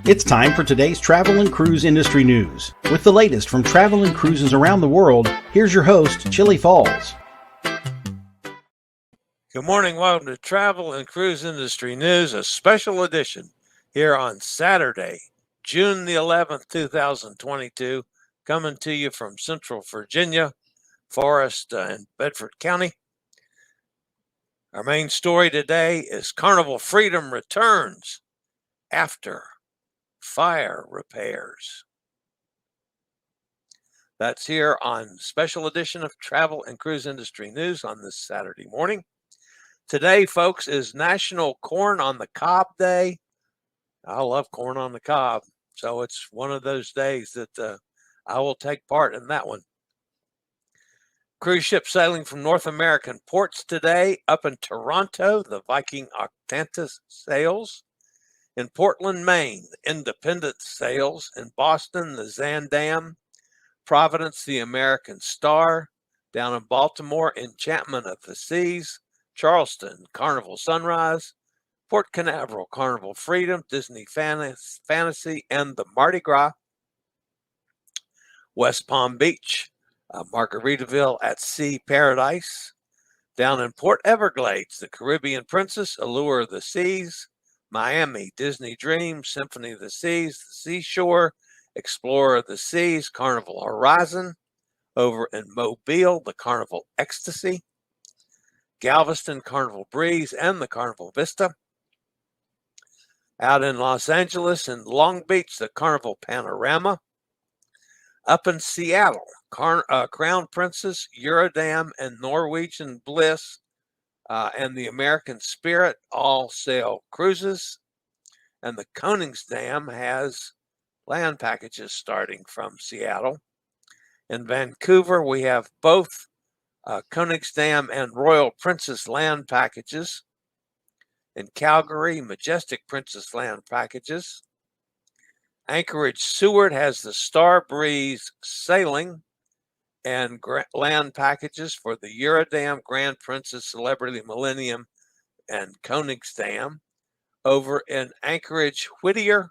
It's time for today's travel and cruise industry news. With the latest from travel and cruises around the world, here's your host, Chillie Falls. Good morning. Welcome to Travel and Cruise Industry News, a special edition here on Saturday, June the 11th, 2022, coming to you from Central Virginia, Forest and Bedford County. Our main story today is Carnival Freedom returns after fire repairs. That's here on special edition of Travel and Cruise Industry News on this Saturday morning. Today, folks, is National Corn on the Cob Day. I love corn on the cob, so it's one of those days that I will take part in that one. Cruise ship sailing from North American ports today. Up in Toronto, the Viking Octantis sails. In Portland, Maine, the Independence sails. In Boston, the Zandam. Providence, the American Star. Down in Baltimore, Enchantment of the Seas. Charleston, Carnival Sunrise. Port Canaveral, Carnival Freedom, Disney Fantasy, and the Mardi Gras. West Palm Beach, Margaritaville at Sea Paradise. Down in Port Everglades, the Caribbean Princess, Allure of the Seas. Miami, Disney Dream, Symphony of the Seas, the Seashore, Explorer of the Seas, Carnival Horizon. Over in Mobile, the Carnival Ecstasy. Galveston, Carnival Breeze, and the Carnival Vista. Out in Los Angeles and Long Beach, the Carnival Panorama. Up in Seattle, Crown Princess, Eurodam, and Norwegian Bliss, and the American Spirit all sail cruises. And the Koningsdam has land packages starting from Seattle. In Vancouver, we have both Koningsdam and Royal Princess land packages. In Calgary, Majestic Princess land packages. Anchorage Seward has the Star Breeze sailing and land packages for the Eurodam, Grand Princess, Celebrity Millennium, and Koningsdam. Over in Anchorage, Whittier,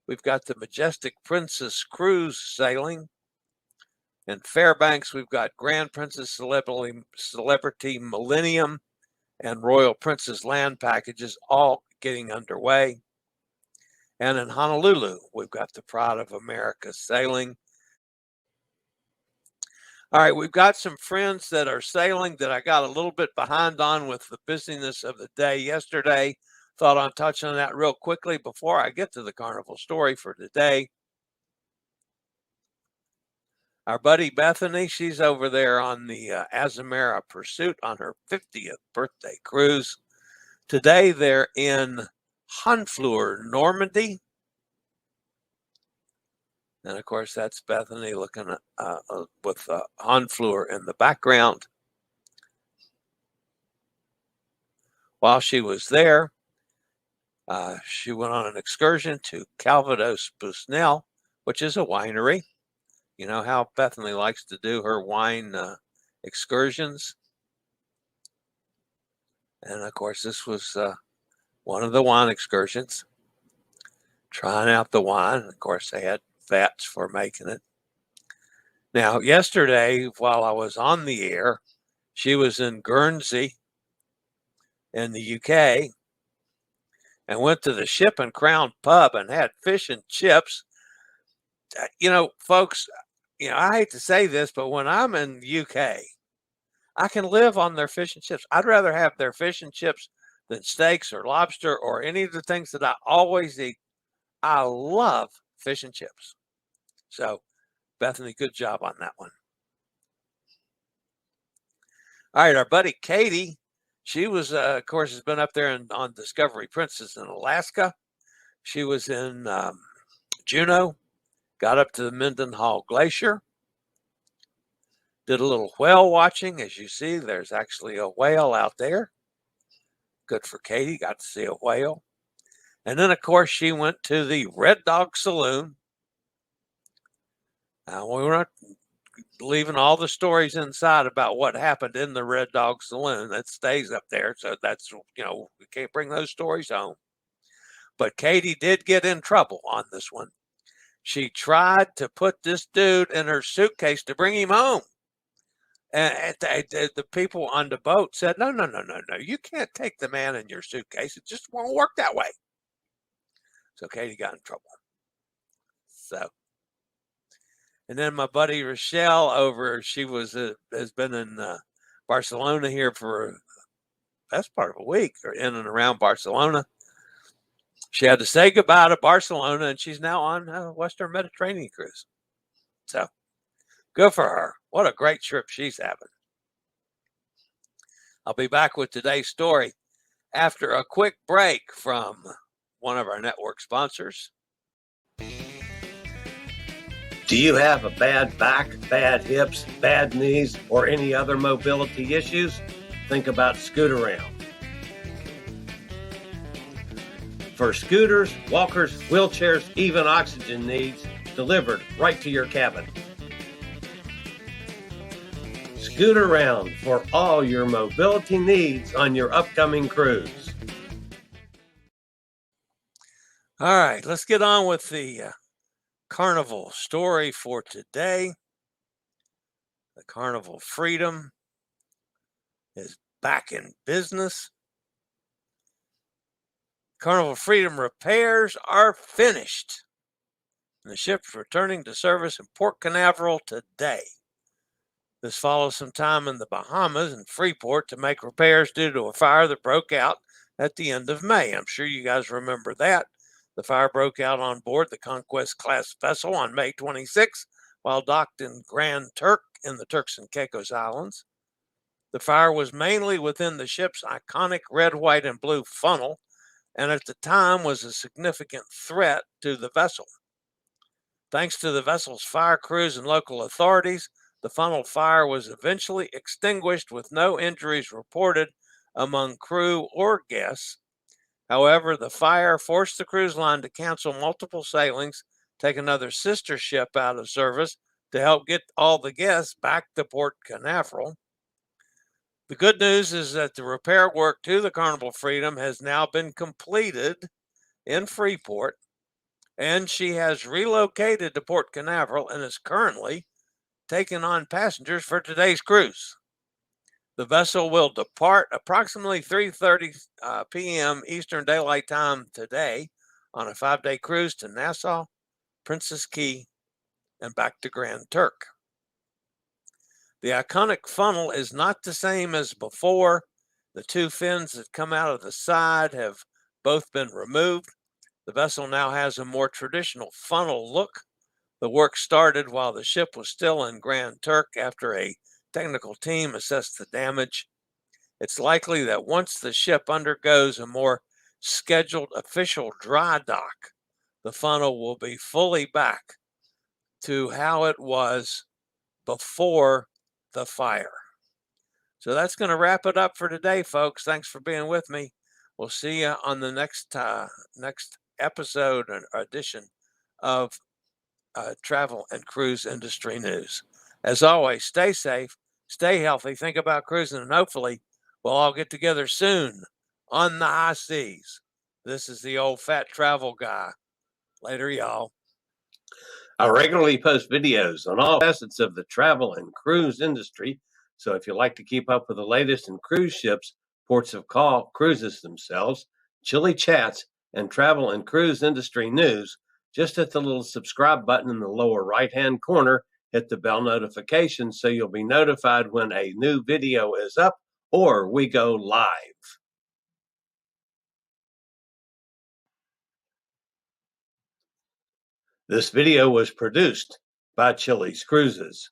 we've got the Majestic Princess cruise sailing. In Fairbanks, we've got Grand Princess, Celebrity Millennium, and Royal Princess land packages all getting underway. And in Honolulu, we've got the Pride of America sailing. All right, we've got some friends that are sailing that I got a little bit behind on with the busyness of the day yesterday. Thought I'd touch on that real quickly before I get to the Carnival story for today. Our buddy Bethany, she's over there on the Azamara Pursuit on her 50th birthday cruise. Today they're in Honfleur, Normandy. And of course, that's Bethany looking with Honfleur in the background. While she was there, she went on an excursion to Calvados Busnel, which is a winery. You know how Bethany likes to do her wine excursions. And of course, this was one of the wine excursions. Trying out the wine. Of course, they had vats for making it. Now, yesterday, while I was on the air, she was in Guernsey in the UK and went to the Ship and Crown pub and had fish and chips. You know, folks, I hate to say this, but when I'm in the UK, I can live on their fish and chips. I'd rather have their fish and chips than steaks or lobster or any of the things that I always eat. I love fish and chips. So, Bethany, good job on that one. All right, our buddy Katie, she was, of course, has been up there on Discovery Princess in Alaska. She was in Juneau, got up to the Mendenhall Glacier, did a little whale watching. As you see, there's actually a whale out there. Good for Katie, got to see a whale. And then, of course, she went to the Red Dog Saloon. We were not leaving all the stories inside about what happened in the Red Dog Saloon. That stays up there. So that's, we can't bring those stories home. But Katie did get in trouble on this one. She tried to put this dude in her suitcase to bring him home. And the people on the boat said, no, you can't take the man in your suitcase. It just won't work that way. So Katie got in trouble. So, and then my buddy Rochelle she has been in Barcelona here for best part of a week, or in and around Barcelona. She had to say goodbye to Barcelona, and she's now on a Western Mediterranean cruise. So, good for her. What a great trip she's having. I'll be back with today's story after a quick break from one of our network sponsors. Do you have a bad back, bad hips, bad knees, or any other mobility issues? Think about Scootaround. For scooters, walkers, wheelchairs, even oxygen needs, delivered right to your cabin. Scootaround for all your mobility needs on your upcoming cruise. All right, let's get on with the Carnival story for today. The Carnival Freedom is back in business. Carnival Freedom repairs are finished. And the ship's returning to service in Port Canaveral today. This follows some time in the Bahamas and Freeport to make repairs due to a fire that broke out at the end of May. I'm sure you guys remember that. The fire broke out on board the Conquest-class vessel on May 26 while docked in Grand Turk in the Turks and Caicos Islands. The fire was mainly within the ship's iconic red, white, and blue funnel, and at the time was a significant threat to the vessel. Thanks to the vessel's fire crews and local authorities, the funnel fire was eventually extinguished with no injuries reported among crew or guests. However, the fire forced the cruise line to cancel multiple sailings, take another sister ship out of service to help get all the guests back to Port Canaveral. The good news is that the repair work to the Carnival Freedom has now been completed in Freeport, and she has relocated to Port Canaveral and is currently taking on passengers for today's cruise. The vessel will depart approximately 3:30 p.m. Eastern Daylight Time today on a 5-day cruise to Nassau, Princess Key, and back to Grand Turk. The iconic funnel is not the same as before. The two fins that come out of the side have both been removed. The vessel now has a more traditional funnel look. The work started while the ship was still in Grand Turk after a technical team assessed the damage. It's likely that once the ship undergoes a more scheduled official dry dock, the funnel will be fully back to how it was before the fire. So that's going to wrap it up for today, folks. Thanks for being with me. We'll see you on the next episode and edition of Travel and Cruise Industry News. As always, stay safe, stay healthy, think about cruising, and hopefully we'll all get together soon on the high seas. This is the old fat travel guy. Later, y'all. I regularly post videos on all facets of the travel and cruise industry, so if you like to keep up with the latest in cruise ships, ports of call, cruises themselves, Chillie chats, and travel and cruise industry news, just hit the little subscribe button in the lower right-hand corner, hit the bell notification so you'll be notified when a new video is up or we go live. This video was produced by Chillie's Cruises.